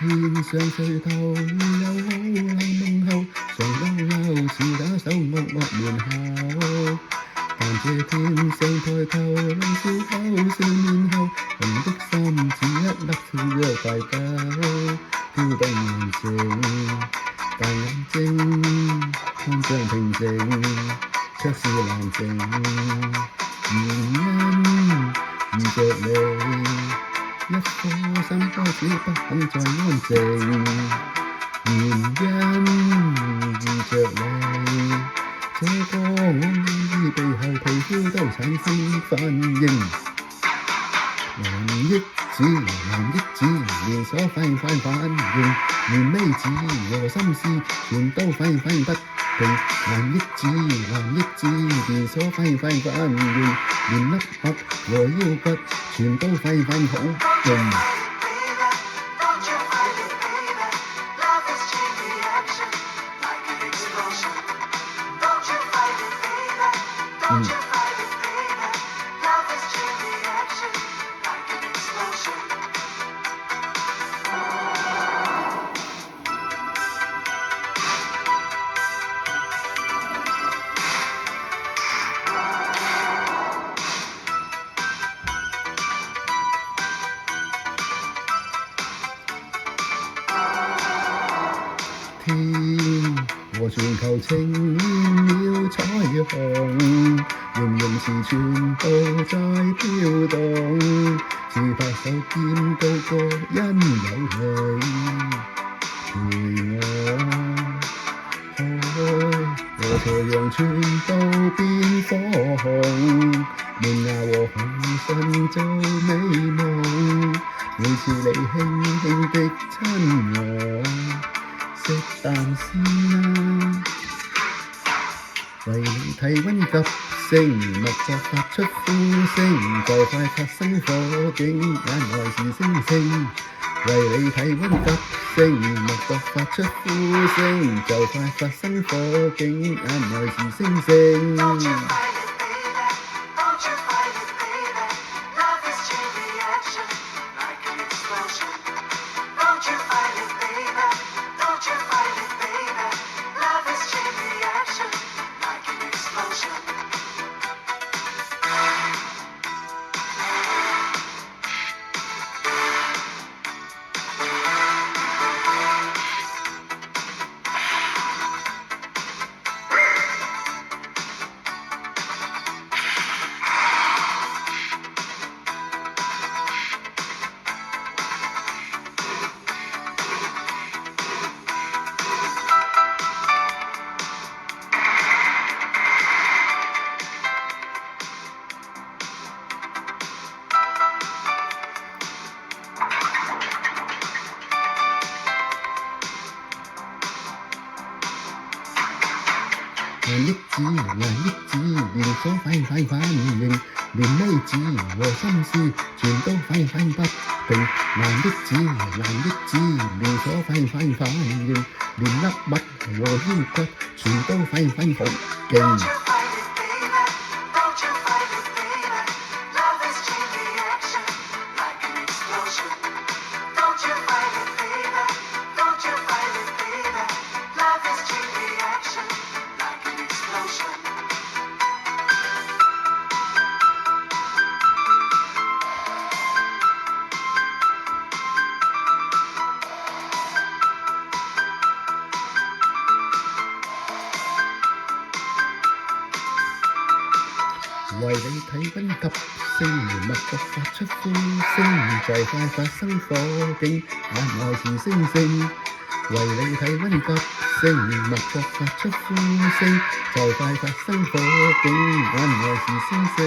天上垂頭有好冷問候，常溜溜似打手惡惡門口。但這天上抬頭露笑口，笑面後，紅的心似一粒跳躍大狗，跳動眼睛，但眼睛看像平靜，卻是難靜。原因遇着你，一顆心開始不肯再安靜。原因遇着你，這個我愛意背後皮膚都產生反應。難抑制，難抑制，連鎖反應，原理智和心思全都反應不停。難抑制，難抑制，連鎖反應，連粒核和腰骨全都反應好勁。天和全球呈現了彩虹，形容詞全部在飄動，似拍手兼高歌，因有你陪我，海和斜陽全部變火紅，門牙和紅唇做美夢，每次你輕輕的親我。食啖先啦，為你體溫急升，脈搏發出呼聲，就快發生火警，眼內是星星。為你體溫急升，脈搏發出呼聲，就快發生火警，眼內是星星。難抑制，難抑制，連鎖反應，連理智和心思全都反應不停。難抑制，難抑制，連鎖反應，連粒核和腰骨全都反應好勁。為你體溫急升，脈搏發出呼聲，就快發生火警，眼內是星星。為你體溫急升，脈搏發出呼聲，就快發生火警，眼內是星星。